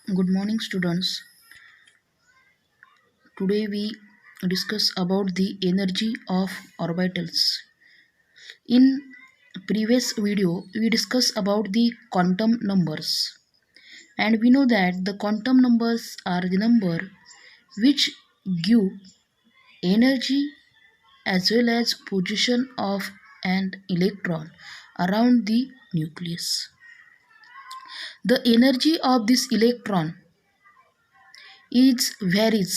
Good morning, students. Today we discuss about the energy of orbitals. In previous video, we discussed about the quantum numbers, and we know that the quantum numbers are the number which give energy as well as position of an electron around the nucleus. The energy of this electron varies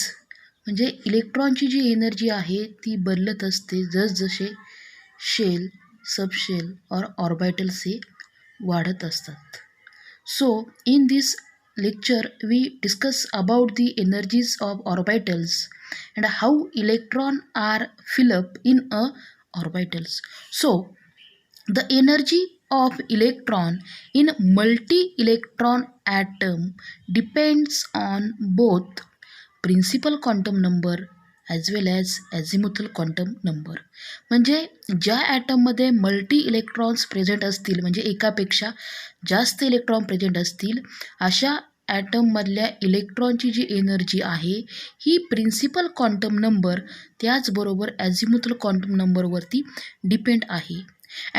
म्हणजे इलेक्ट्रॉनची जी energy आहे ती बदलत असते जसजसे shell subshell और orbitals हे वाढत असतात. So in this lecture we discuss about the energies of orbitals and how electron are fill up in a orbitals. So the energy of electron in multi-electron atom depends on both principal quantum number as well as azimuthal quantum number. म्हणजे ज्या ॲटममध्ये multi electrons present असतील म्हणजे एकापेक्षा जास्त electron present असतील अशा ॲटममधल्या इलेक्ट्रॉनची जी energy आहे ही प्रिन्सिपल क्वांटम नंबर त्याचबरोबर ॲझिमुथल क्वांटम नंबरवरती डिपेंड आहे.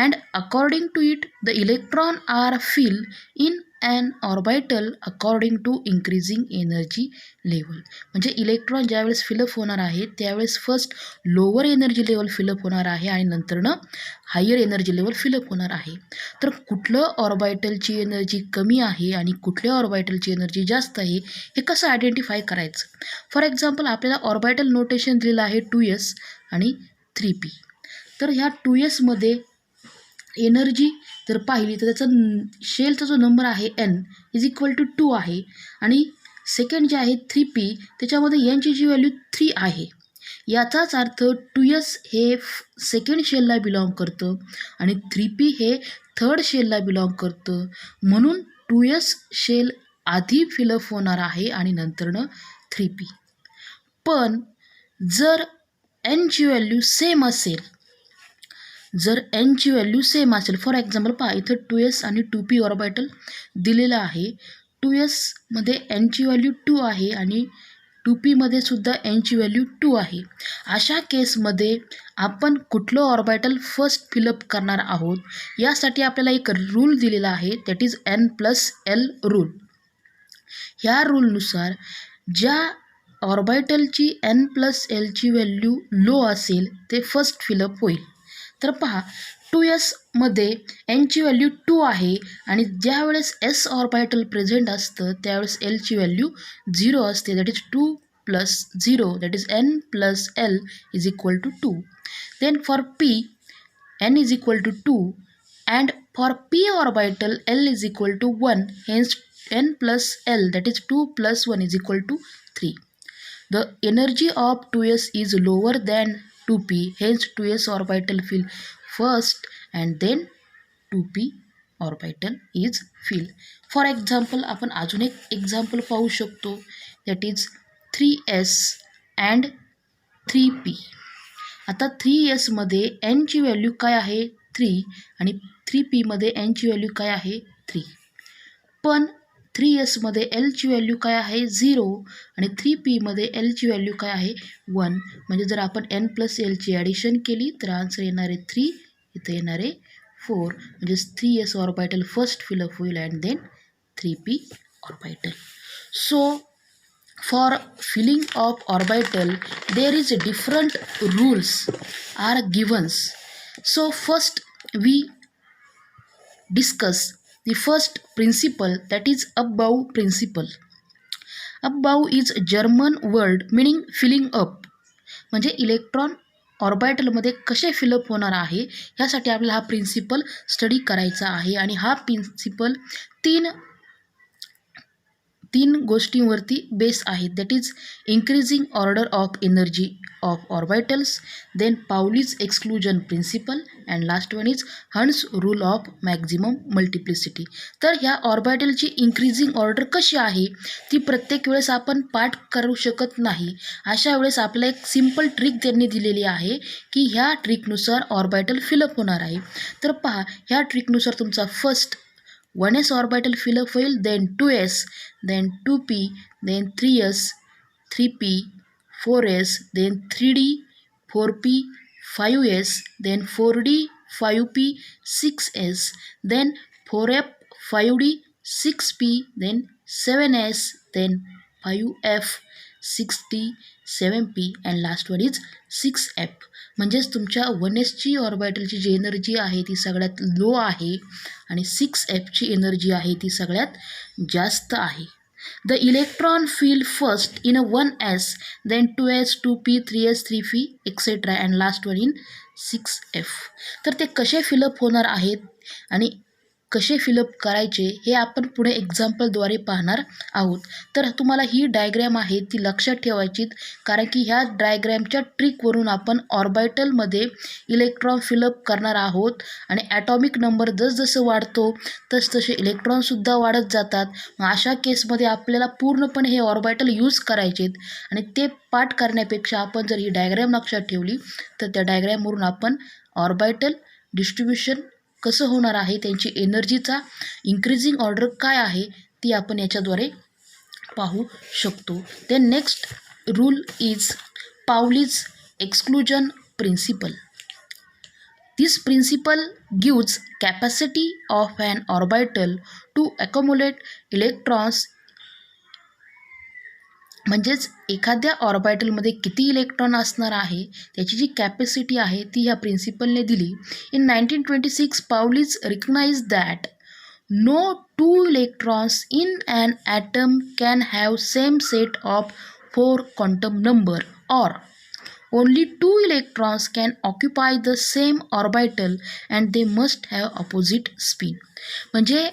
And according to it the electron are filled in an orbital according to increasing energy level. म्हणजे इलेक्ट्रॉन ज्यावेळेस फिलअप होणार आहे त्यावेळेस first lower energy level fill up होणार आहे आणि नंतरनं हायर एनर्जी लेवल फिलअप होणार आहे. तर कुठलं ऑर्बिटलची एनर्जी कमी आहे आणि कुठल्या ऑर्बिटलची एनर्जी जास्त आहे हे कसं आयडेंटिफाय करायचं. फॉर एक्झाम्पल आपल्याला ऑर्बिटल नोटेशन दिलेलं आहे 2s आणि 3p. तर ह्या 2sमध्ये एनर्जी जर पाहिली तर त्याचा शेलचा जो नंबर आहे n इज इक्वल टू 2 आहे आणि सेकंड जे आहे 3p त्याच्यामध्ये nची जी व्हॅल्यू 3 आहे. याचाच अर्थ 2s हे सेकंड शेलला बिलॉंग करतं आणि 3p हे थर्ड शेलला बिलॉंग करतं. म्हणून 2s शेल आधी फिलअप होणार आहे आणि नंतरनं 3p. पण जर nची व्हॅल्यू सेम असेल जर nची व्हॅल्यू सेम असेल फॉर एक्झाम्पल पहा इथं 2s आणि 2p ऑर्बिटल दिलेलं आहे. 2sमध्ये nची व्हॅल्यू 2 आहे आणि 2pमध्ये सुद्धा nची व्हॅल्यू 2 आहे. अशा केसमध्ये आपण कुठलं ऑर्बिटल फर्स्ट फिलअप करणार आहोत यासाठी आपल्याला एक रूल दिलेला आहे दॅट इज n+l रूल. ह्या रूलनुसार ज्या ऑर्बिटलची n+lची व्हॅल्यू लो असेल ते फर्स्ट फिलअप होईल. तर पहा 2sमध्ये nची व्हॅल्यू 2 आहे आणि ज्यावेळेस s ऑर्बिटल प्रेझेंट असतं त्यावेळेस lची व्हॅल्यू 0 असते that is 2 + 0 that is n+l is equal to 2. Then for p n is equal to 2 and for p orbital l is equal to 1 hence n+l that is 2 + 1 is equal to 3. The energy of 2s is lower than 2p, hence 2s orbital fill first and then 2p orbital is fill. For example आपण अजून एक example पाहू शकतो that is 3s and 3p. आता 3sमध्ये nची value काय आहे 3 आणि 3pमध्ये nची value काय आहे 3. पण 3sमध्ये lची व्हॅल्यू काय आहे 0 आणि 3pमध्ये lची व्हॅल्यू काय आहे 1. म्हणजे जर आपण n+lची ॲडिशन केली तर आन्सर येणार आहे 3 इथं येणार आहे 4. म्हणजे 3s ऑर्बिटल फर्स्ट फिलअप होईल and then 3p orbital. So for filling of orbital there is different rules are givens. सो फर्स्ट वी discuss the first principle that is above principle. Above is German word meaning filling up. म्हणजे electron ऑर्बिटलमध्ये कसे fill up होणार आहे ह्यासाठी आपल्याला हा प्रिन्सिपल स्टडी करायचा आहे आणि हा प्रिन्सिपल तीन गोष्टींवरती बेस आहेत that is increasing order of energy of orbitals, then Pauli's exclusion principle and last one is Hund's rule of maximum multiplicity. तर ह्या ऑर्बिटलची इन्क्रीजिंग ऑर्डर कशी आहे ती प्रत्येक वेळेस आपण पाठ करू शकत नाही. अशा वेळेस आपल्याला एक सिम्पल ट्रिक त्यांनी दिलेली आहे की ह्या ट्रिकनुसार ऑर्बिटल फिलअप होणार आहे. तर पहा ह्या ट्रिकनुसार तुमचा first 1s orbital fill up होईल, then 2s, then 2p, then 3s, 3p, 4s, then 3d, 4p, 5s, then 4d, 5p, 6s, then 4f, 5d, 6p, then 7s, then 5f, 6d, 7p and last one is 6f. म्हणजेच तुमच्या 1sची ऑर्बिटलची जी energy आहे ती सगळ्यात low आहे आणि 6fची energy आहे ती सगळ्यात जास्त आहे. The electron field first in a 1s, then 2s, 2p, 3s, 3p, etc. and last one in 6f. तर ते कसे फिलअप होणार आहेत आणि कसे फिलअप करायचे हे आपण पुढे एक्झाम्पलद्वारे पाहणार आहोत. तर तुम्हाला ही डायग्रॅम आहे ती लक्षात ठेवायची, कारण की ह्या डायग्रॅमच्या ट्रिकवरून आपण ऑर्बिटलमध्ये इलेक्ट्रॉन फिलअप करणार आहोत आणि ॲटॉमिक नंबर जसजसं वाढतो तसतसे इलेक्ट्रॉनसुद्धा वाढत जातात. मग अशा केसमध्ये आपल्याला पूर्णपणे हे ऑर्बिटल यूज करायचेत आणि ते पाठ करण्यापेक्षा आपण जर ही डायग्रॅम लक्षात ठेवली तर त्या डायग्रॅमवरून आपण ऑर्बिटल डिस्ट्रीब्युशन कसं होणार आहे, त्यांची एनर्जीचा इन्क्रीजिंग ऑर्डर काय आहे ती आपण याच्याद्वारे पाहू शकतो. Then next rule is Pauli's exclusion principle. This principle gives capacity of an orbital to accommodate electrons. म्हणजेच एखाद्या ऑर्बिटलमध्ये किती इलेक्ट्रॉन असणार आहे त्याची जी कॅपॅसिटी आहे ती ह्या प्रिन्सिपलने दिली. In 1926 Pauli's recognise that no two electrons in an atom can have same set of 4 quantum number और only 2 electrons can occupy the same orbital and they must have opposite spin. म्हणजे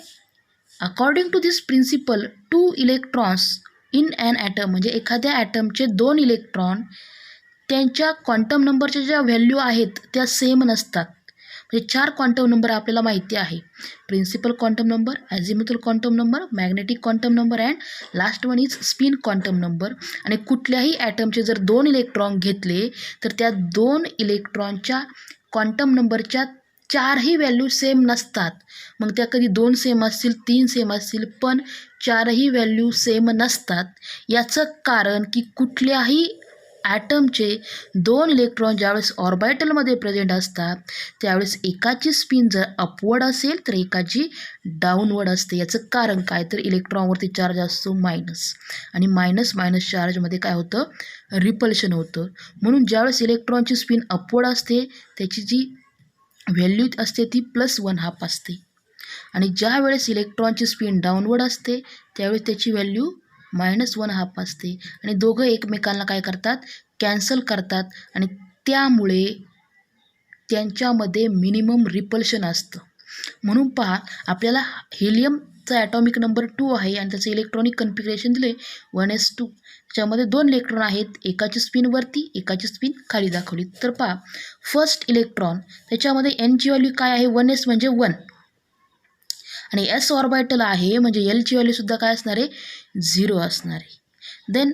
according to this principle 2 electrons in an atom म्हणजे एखाद्या ॲटमचे 2 electron त्यांच्या quantum नंबरच्या ज्या value आहेत त्या same नसतात. म्हणजे 4 क्वांटम नंबर आपल्याला माहिती आहे, principal quantum number, azimuthal quantum number, magnetic quantum number and last one is spin quantum number. आणि कुठल्याही ॲटमचे जर 2 इलेक्ट्रॉन घेतले तर त्या 2 इलेक्ट्रॉनच्या क्वांटम नंबरच्या 4ही व्हॅल्यू सेम नसतात. मग त्या कधी 2 सेम असतील, 3 सेम असतील, पण 4ही व्हॅल्यू सेम नसतात. याचं कारण की कुठल्याही ॲटमचे 2 इलेक्ट्रॉन ज्यावेळेस ऑर्बिटलमध्ये प्रेझेंट असतात त्यावेळेस एकाची स्पिन जर अपवर्ड असेल तर एकाची डाऊनवर्ड असते. याचं कारण काय तर इलेक्ट्रॉनवरती चार्ज असतो मायनस, आणि मायनस मायनस चार्जमध्ये काय होतं, रिपल्शन होतं. म्हणून ज्यावेळेस इलेक्ट्रॉनची स्पिन अपवर्ड असते त्याची जी व्हॅल्यू असते ती +1/2 असते, आणि ज्या वेळेस इलेक्ट्रॉनची स्पिन डाऊनवर्ड असते त्यावेळेस त्याची व्हॅल्यू -1/2 असते. आणि दोघं एकमेकांना काय करतात, कॅन्सल करतात, आणि त्यामुळे त्यांच्यामध्ये मिनिमम रिपल्शन असतं. म्हणून पहा, आपल्याला हेलियमचा ॲटॉमिक नंबर 2 आहे आणि त्याचं इलेक्ट्रॉनिक कन्फिगरेशन दिले 1s2. त्याच्यामध्ये 2 इलेक्ट्रॉन आहेत, एकाची स्पिन वरती एकाची स्पिन खाली दाखवली. तर पहा, फर्स्ट इलेक्ट्रॉन त्याच्यामध्ये एनची व्हॅल्यू काय आहे, 1s म्हणजे 1, आणि एस ऑर्बिटल आहे म्हणजे एलची व्हॅल्यूसुद्धा काय असणार आहे, 0 असणार आहे. देन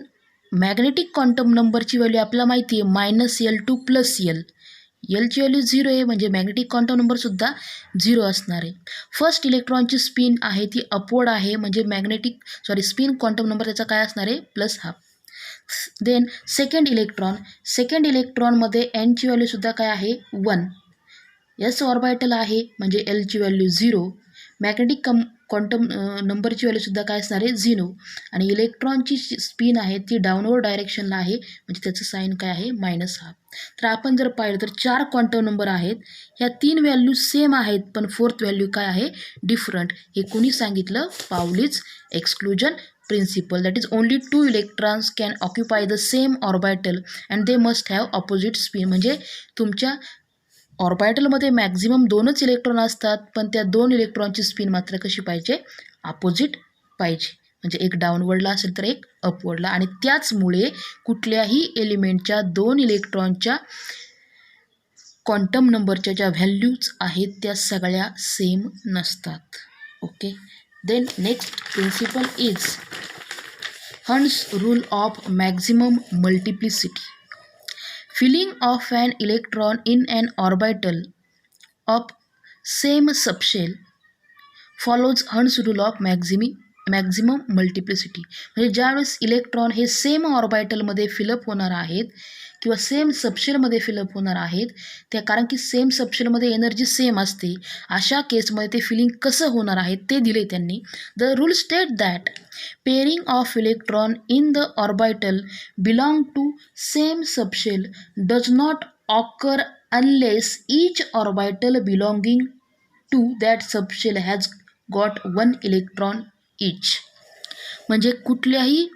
मॅग्नेटिक क्वांटम नंबरची व्हॅल्यू आपल्याला माहिती आहे -L2 + L. एलची व्हॅल्यू 0 आहे म्हणजे मॅग्नेटिक क्वांटम नंबरसुद्धा 0 असणार आहे. फर्स्ट इलेक्ट्रॉनची स्पिन आहे ती अपवर्ड आहे म्हणजे स्पिन क्वांटम नंबर त्याचा काय असणार आहे, +12. देन सेकंड इलेक्ट्रॉनमध्ये एनची व्हॅल्यूसुद्धा काय आहे, 1. एस ऑर्बिटल आहे म्हणजे एलची व्हॅल्यू 0. मॅग्नेटिक क्वांटम नंबरची व्हॅल्यूसुद्धा काय असणार आहे, 0. आणि इलेक्ट्रॉनची स्पिन आहे ती डाऊनवर्ड डायरेक्शनला आहे म्हणजे त्याचं साईन काय आहे, -12. तर आपण जर पाहिलं तर 4 क्वांटम नंबर आहेत, ह्या 3 व्हॅल्यू सेम आहेत पण 4th व्हॅल्यू काय आहे, डिफरंट. हे कोणी सांगितलं, Pauli's exclusion principle. That is only 2 electrons can occupy the same orbital and they must have opposite spin. म्हणजे तुमच्या ऑर्बिटलमध्ये मॅक्झिमम 2च इलेक्ट्रॉन असतात पण त्या 2 इलेक्ट्रॉनची स्पिन मात्र कशी पाहिजे, अपोजिट पाहिजे. म्हणजे एक डाऊनवर्डला असेल तर एक अपवर्डला, आणि त्याचमुळे कुठल्याही एलिमेंटच्या 2 इलेक्ट्रॉनच्या क्वांटम नंबरच्या ज्या व्हॅल्यूज आहेत त्या सगळ्या सेम नसतात. Okay. Then next principle is Hund's rule of maximum multiplicity. Filling of an electron in an orbital of same subshell follows hertz rule of maximum multiplicity. म्हणजे ज्यावेळेस इलेक्ट्रॉन हे सेम ऑर्बिटलमध्ये फिलअप होणार आहेत किंवा सेम सबशेलमध्ये फिलअप होणार आहेत, त्या कारण की सेम सबशेलमध्ये एनर्जी सेम असते, अशा केसमध्ये ते फिलिंग कसं होणार आहे ते दिले त्यांनी. The rule state that pairing of electron in the orbital belong to same subshell does not occur unless each orbital belonging to that subshell has got 1 electron each. म्हणजे कुठल्याही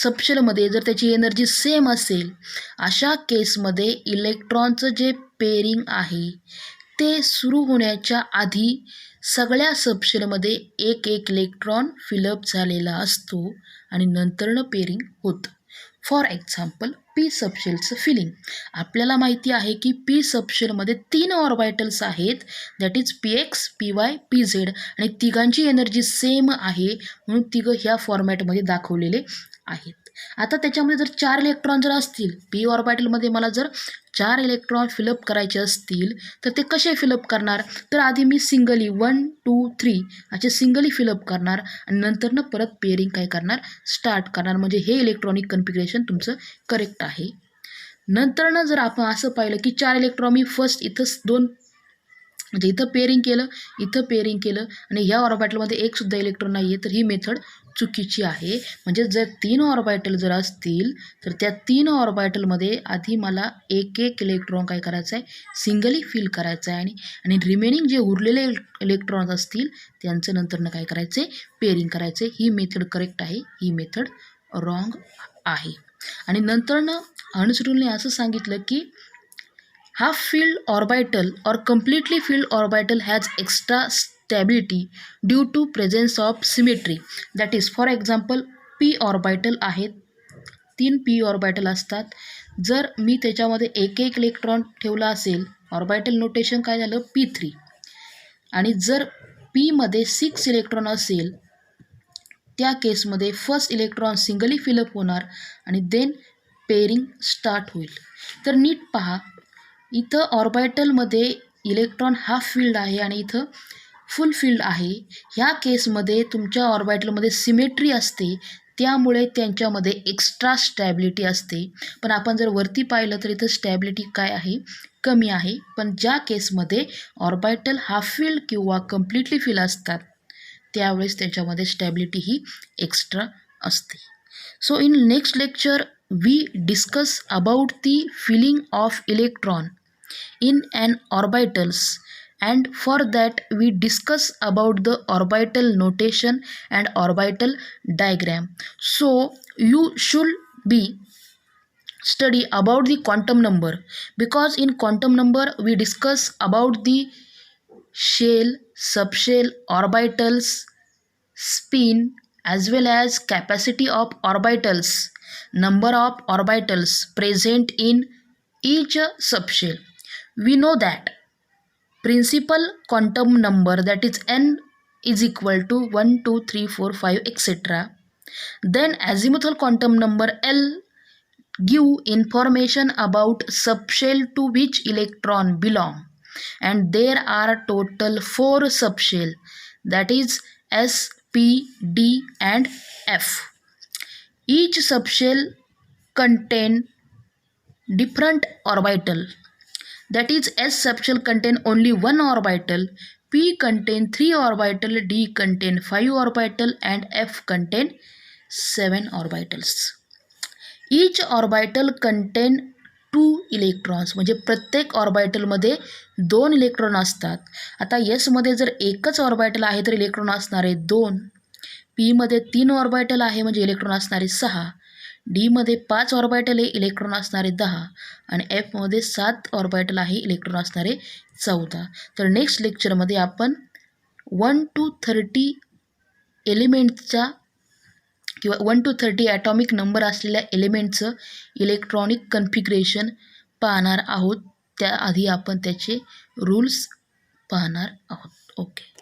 सबशेलमध्ये जर त्याची एनर्जी सेम असेल, अशा केसमध्ये इलेक्ट्रॉनचं जे पेअरिंग आहे ते सुरू होण्याच्या आधी सगळ्या सबशेलमध्ये एक इलेक्ट्रॉन फिलअप झालेला असतो आणि नंतरनं पेअरिंग होतं. फॉर एक्झाम्पल पी सबशेलचं फिलिंग. आपल्याला माहिती आहे की पी सबशेलमध्ये 3 ऑर्बिटल्स आहेत, that is PX, PY, PZ, आणि तिघांची एनर्जी सेम आहे म्हणून तिघं ह्या फॉर्मॅटमध्ये दाखवलेले आहेत. आता त्याच्यामध्ये जर 4 इलेक्ट्रॉन जर असतील, पी ऑर्बिटलमध्ये मला जर 4 इलेक्ट्रॉन फिलअप करायचे असतील तर ते कसे फिलअप करणार, तर आधी मी सिंगली 1, 2, 3 असे सिंगली फिलअप करणार आणि नंतरनं परत पेअरिंग काय करणार, स्टार्ट करणार. म्हणजे हे इलेक्ट्रॉनिक कन्फिगरेशन तुमचं करेक्ट आहे. नंतरनं जर आपण असं पाहिलं की 4 इलेक्ट्रॉन मी फर्स्ट इथंच 2 म्हणजे इथं पेअरिंग केलं, इथं पेअरिंग केलं आणि ह्या ऑर्बिटलमध्ये एकसुद्धा इलेक्ट्रॉन नाही आहे, तर ही मेथड चुकीची आहे. म्हणजे जर 3 ऑर्बिटल जर असतील तर त्या 3 ऑर्बिटलमध्ये आधी मला एक इलेक्ट्रॉन काय करायचं आहे, सिंगली फिल करायचं आहे आणि रिमेनिंग जे उरलेले इलेक्ट्रॉन्स असतील त्यांचं नंतरनं काय करायचं आहे, पेअरिंग करायचं आहे. ही मेथड करेक्ट आहे, ही मेथड रॉंग आहे. आणि नंतरनं हर्ट्झ रूलने असं सांगितलं की half filled orbital or completely filled orbital has extra stability due to presence of symmetry. That is, for example, p orbital आहेत, 3 p ऑर्बिटल असतात. जर मी त्याच्यामध्ये एक इलेक्ट्रॉन ठेवला असेल, ऑर्बिटल नोटेशन काय झालं P3, आणि जर Pमध्ये 6 इलेक्ट्रॉन असेल, त्या केसमध्ये फर्स्ट इलेक्ट्रॉन सिंगली फिलअप होणार आणि देन पेअरिंग स्टार्ट होईल. तर नीट पहा, इथं ऑर्बिटलमध्ये इलेक्ट्रॉन हाफ फिल्ड आहे आणि इथं फुल फिल्ड आहे. ह्या केसमध्ये तुमच्या ऑर्बिटलमध्ये सिमेट्री असते, त्यामुळे त्यांच्यामध्ये एक्स्ट्रा स्टॅबिलिटी असते. पण आपण जर वरती पाहिलं तर इथं स्टॅबिलिटी काय आहे, कमी आहे. पण ज्या केसमध्ये ऑर्बिटल हाफ फिल्ड किंवा कम्प्लिटली फिल असतात त्यावेळेस त्याच्यामध्ये स्टॅबिलिटी ही एक्स्ट्रा असते. So in next lecture we discuss about the filling of electron in an orbitals, and for that we discuss about the orbital notation and orbital diagram. So you should be study about the quantum number, because in quantum number we discuss about the shell, subshell, orbitals, spin, as well as capacity of orbitals, number of orbitals present in each subshell. We know that principal quantum number, that is n, is equal to 1, 2, 3, 4, 5 etc. Then azimuthal quantum number L give information about subshell to which electron belong, and there are total 4 subshell, that is S, P, D and F. Each subshell contain different orbital, that is S subshell contain only 1 orbital, P contain 3 orbital, D contain 5 orbital and F contain 7 orbitals. Each orbital contain 2 electrons. म्हणजे प्रत्येक ऑर्बिटलमध्ये 2 electron असतात. आता एसमध्ये जर एकच orbital आहे तर electron असणारे 2, पीमध्ये 3 ऑर्बिटल आहे म्हणजे इलेक्ट्रॉन असणारे 6, डीमध्ये 5 ऑर्बिटल आहे, इलेक्ट्रॉन असणारे 10 आणि एफमध्ये 7 ऑर्बिटल आहे, इलेक्ट्रॉन असणारे 14. तर नेक्स्ट लेक्चरमध्ये आपण 1 to 30 एलिमेंटचा किंवा 1 to 30 ॲटॉमिक नंबर असलेल्या एलिमेंटचं इलेक्ट्रॉनिक कन्फिगरेशन पाहणार आहोत. त्याआधी आपण त्याचे रूल्स पाहणार आहोत. ओके.